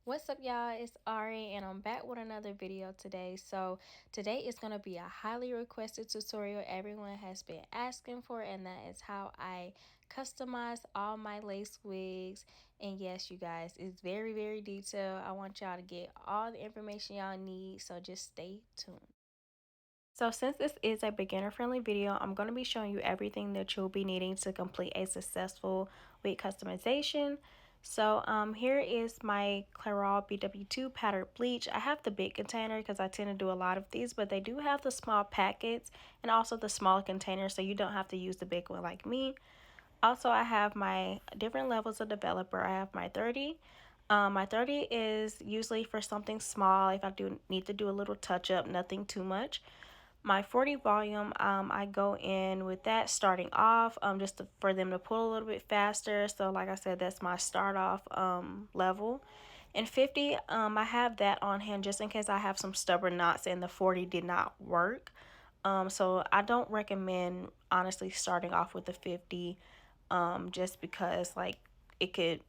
What's up, y'all? It's Ari, and I'm back with another video today. So today is going to be a highly requested tutorial everyone has been asking for, and that is how I customize all my lace wigs. And yes, you guys, it's very detailed. I want y'all to get all the information y'all need, so just stay tuned. So since this is a beginner friendly video, I'm going to be showing you everything that you'll be needing to complete a successful wig customization. So here is my Clairol BW2 powdered bleach. I have the big container because I tend to do a lot of these, but they do have the small packets and also the smaller container, so you don't have to use the big one like me. Also, I have my different levels of developer. I have my 30. My 30 is usually for something small if I do need to do a little touch up, nothing too much. My 40 volume, I go in with that starting off, for them to pull a little bit faster. So like I said, that's my start off level. And 50, I have that on hand just in case I have some stubborn knots and the 40 did not work. So I don't recommend honestly starting off with the 50, just because like it could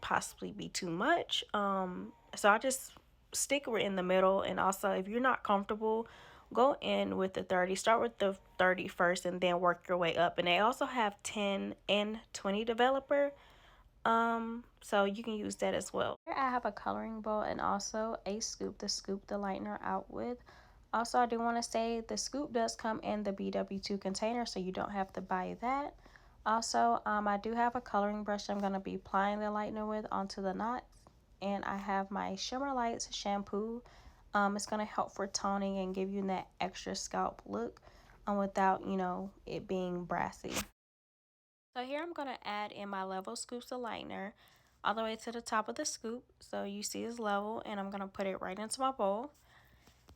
possibly be too much. So I just stick in the middle, and also if you're not comfortable, go in with the 30. Start with the 30 first and then work your way up. And they also have 10 and 20 developer. So you can use that as well. Here I have a coloring bowl and also a scoop to scoop the lightener out with. Also, I do want to say the scoop does come in the BW2 container, so you don't have to buy that. Also, I do have a coloring brush I'm going to be applying the lightener with onto the knots. And I have my Shimmer Lights shampoo. It's going to help for toning and give you that extra scalp look without, it being brassy. So here I'm going to add in my level scoops of lightener all the way to the top of the scoop. So you see it's level, and I'm going to put it right into my bowl.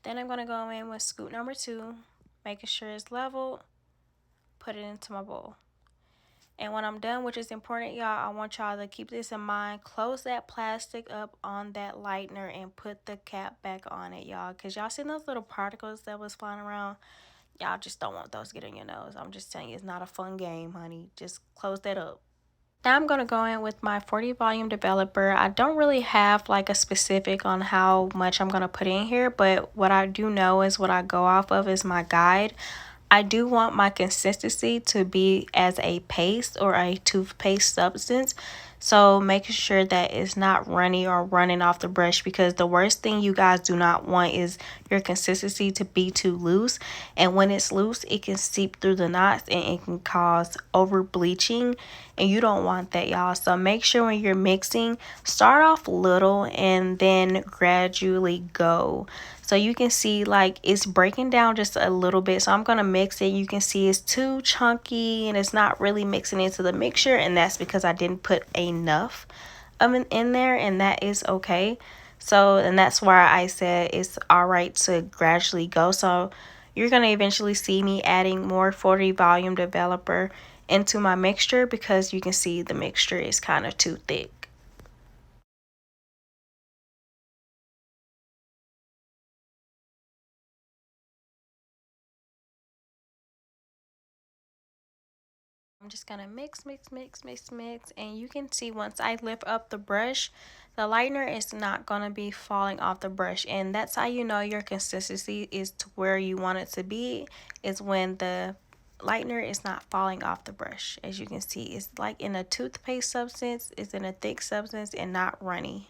Then I'm going to go in with scoop number 2, making sure it's level, put it into my bowl. And when I'm done, which is important, y'all, I want y'all to keep this in mind. Close that plastic up on that lightener and put the cap back on it, y'all. Because y'all seen those little particles that was flying around? Y'all just don't want those to get in your nose. I'm just telling you, it's not a fun game, honey. Just close that up. Now I'm going to go in with my 40 volume developer. I don't really have like a specific on how much I'm going to put in here, but what I do know is what I go off of is my guide. I do want my consistency to be as a paste or a toothpaste substance. So making sure that it's not runny or running off the brush, because the worst thing you guys do not want is your consistency to be too loose. And when it's loose, it can seep through the knots and it can cause over bleaching. And you don't want that, y'all. So make sure when you're mixing, start off little and then gradually go. So you can see like it's breaking down just a little bit. So I'm going to mix it. You can see it's too chunky and it's not really mixing into the mixture. And that's because I didn't put enough of it in there, and that is okay. So, and that's why I said it's all right to gradually go. So you're going to eventually see me adding more 40 volume developer into my mixture because you can see the mixture is kind of too thick. I'm just gonna mix, and you can see once I lift up the brush, the lightener is not gonna be falling off the brush, and that's how you know your consistency is to where you want it to be, is when the lightener is not falling off the brush. As you can see, it's like in a toothpaste substance, it's in a thick substance and not runny.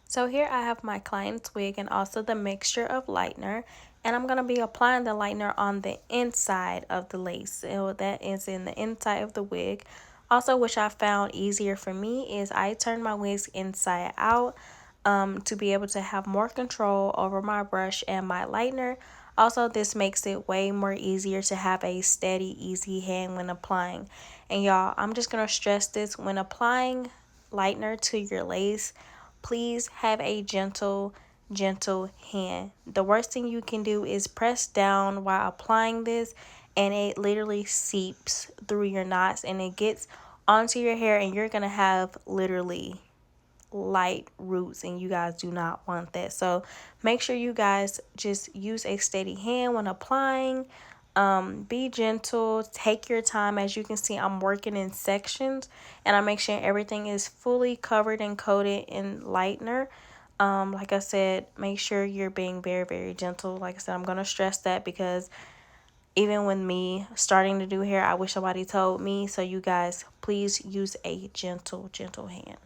So here I have my client's wig and also the mixture of lightener, and I'm going to be applying the lightener on the inside of the lace. So that is in the inside of the wig. Also, which I found easier for me, is I turn my wigs inside out to be able to have more control over my brush and my lightener. Also, this makes it way more easier to have a steady, easy hand when applying. And y'all, I'm just going to stress this: when applying lightener to your lace, please have a gentle hand. The worst thing you can do is press down while applying this, and it literally seeps through your knots and it gets onto your hair, and you're gonna have literally light roots, and you guys do not want that. So make sure you guys just use a steady hand when applying. Be gentle, take your time. As you can see, I'm working in sections, and I make sure everything is fully covered and coated in lightener. Like I said, make sure you're being very, very gentle. Like I said, I'm gonna stress that because even when me starting to do hair, I wish somebody told me. So you guys, please use a gentle hand.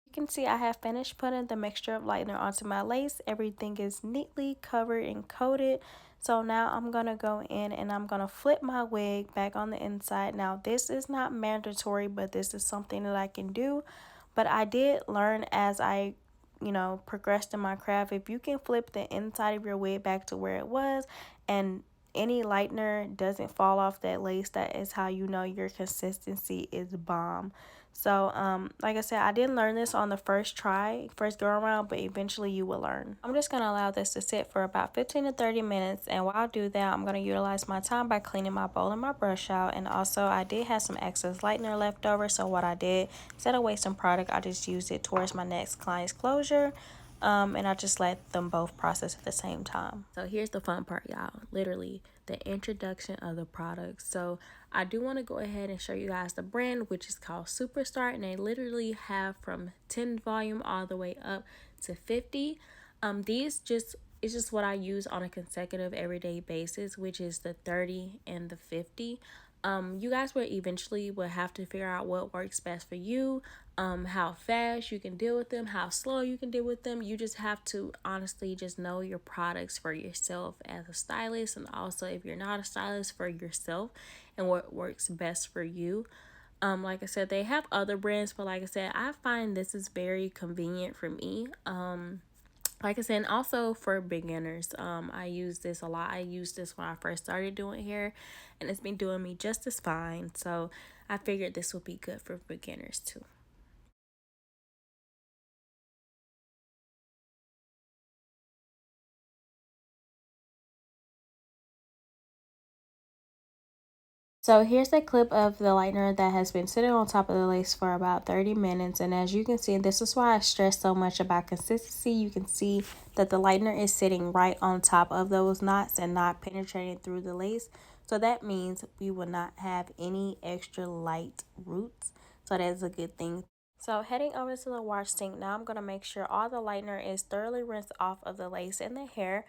You can see I have finished putting the mixture of lightener onto my lace. Everything is neatly covered and coated. So now I'm going to go in and I'm going to flip my wig back on the inside. Now this is not mandatory, but this is something that I can do. But I did learn as I progressed in my craft. If you can flip the inside of your wig back to where it was and any lightener doesn't fall off that lace, that is how you know your consistency is bomb. So, like I said, I didn't learn this on the first try, first go around, but eventually you will learn. I'm just going to allow this to sit for about 15 to 30 minutes. And while I do that, I'm going to utilize my time by cleaning my bowl and my brush out. And also, I did have some excess lightener left over. So what I did, instead of wasting product, I just used it towards my next client's closure. And I just let them both process at the same time. So here's the fun part, y'all. Literally, the introduction of the product. So I do want to go ahead and show you guys the brand, which is called Superstar, and they literally have from 10 volume all the way up to 50. These just it's just what I use on a consecutive everyday basis, which is the 30 and the 50. You guys will eventually will have to figure out what works best for you, how fast you can deal with them, how slow you can deal with them. You just have to honestly just know your products for yourself as a stylist, and also if you're not a stylist, for yourself, and what works best for you. Like I said, they have other brands, but like I said, I find this is very convenient for me. Like I said, and also for beginners, I use this a lot. I used this when I first started doing hair, and it's been doing me just as fine. So I figured this would be good for beginners too. So here's a clip of the lightener that has been sitting on top of the lace for about 30 minutes. And as you can see, this is why I stress so much about consistency. You can see that the lightener is sitting right on top of those knots and not penetrating through the lace. So that means we will not have any extra light roots. So that's a good thing. So heading over to the wash sink, now I'm going to make sure all the lightener is thoroughly rinsed off of the lace and the hair.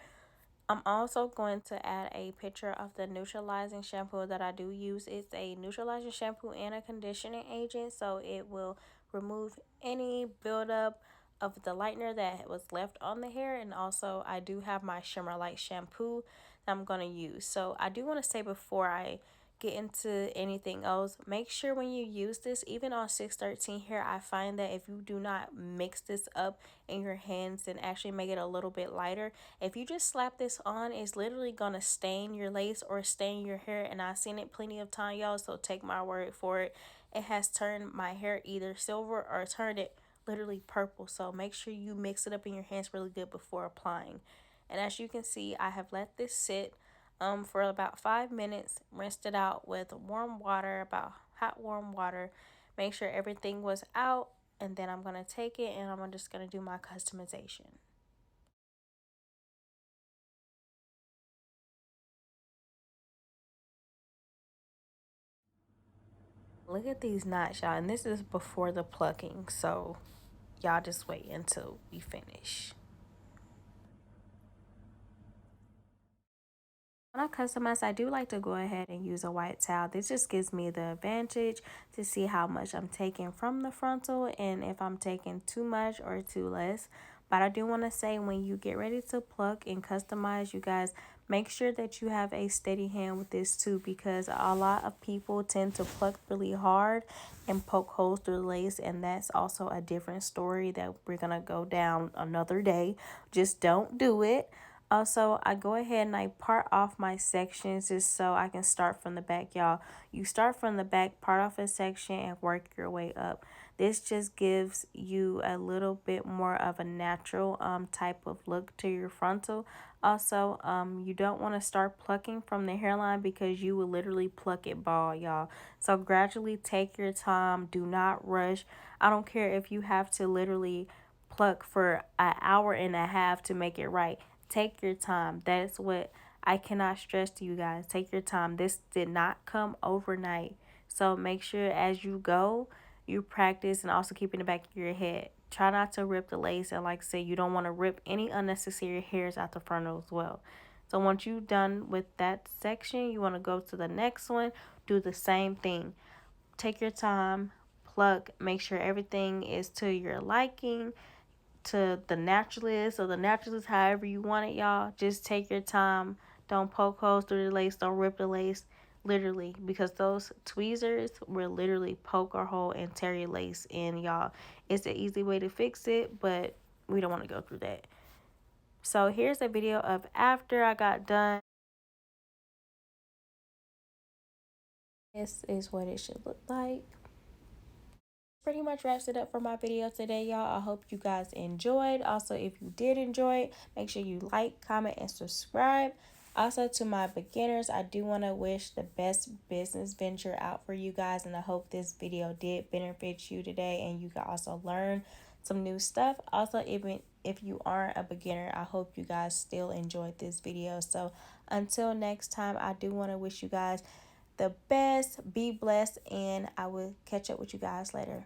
I'm also going to add a picture of the neutralizing shampoo that I do use. It's a neutralizing shampoo and a conditioning agent, so it will remove any buildup of the lightener that was left on the hair. And also, I do have my Shimmer Light shampoo that I'm going to use. So I do want to say before I get into anything else, make sure when you use this, even on 613 hair, I find that if you do not mix this up in your hands and actually make it a little bit lighter, if you just slap this on, it's literally gonna stain your lace or stain your hair. And I've seen it plenty of time, y'all, so take my word for it. It has turned my hair either silver or turned it literally purple. So make sure you mix it up in your hands really good before applying. And as you can see, I have let this sit for about 5 minutes, rinsed it out with warm water, about hot warm water, make sure everything was out, and then I'm going to take it and I'm just going to do my customization. Look at these knots, y'all, and this is before the plucking, so y'all just wait until we finish. When I customize, I do like to go ahead and use a white towel. This just gives me the advantage to see how much I'm taking from the frontal and if I'm taking too much or too less. But I do want to say, when you get ready to pluck and customize, you guys make sure that you have a steady hand with this too, because a lot of people tend to pluck really hard and poke holes through the lace, and that's also a different story that we're going to go down another day. Just don't do it. Also, I go ahead and I part off my sections just so I can start from the back, y'all. You start from the back, part off a section, and work your way up. This just gives you a little bit more of a natural type of look to your frontal. Also, you don't want to start plucking from the hairline because you will literally pluck it bald, y'all. So gradually take your time. Do not rush. I don't care if you have to literally pluck for an hour and a half to make it right. Take your time. That's what I cannot stress to you guys. Take your time. This did not come overnight. So make sure as you go, you practice and also keep in the back of your head. Try not to rip the lace. And like I said, you don't want to rip any unnecessary hairs out the frontal as well. So once you're done with that section, you want to go to the next one. Do the same thing. Take your time, pluck, make sure everything is to your liking, to the naturalist or the naturalist, however you want it, y'all. Just take your time. Don't poke holes through the lace. Don't rip the lace. Literally, because those tweezers will literally poke a hole and tear your lace in, y'all. It's an easy way to fix it, but we don't want to go through that. So here's a video of after I got done. This is what it should look like. Pretty much wraps it up for my video today, y'all. I hope you guys enjoyed. Also, if you did enjoy it, make sure you like, comment, and subscribe. Also, to my beginners, I do want to wish the best business venture out for you guys, and I hope this video did benefit you today and you can also learn some new stuff. Also, even if you aren't a beginner, I hope you guys still enjoyed this video. So until next time, I do want to wish you guys the best. Be blessed, and I will catch up with you guys later.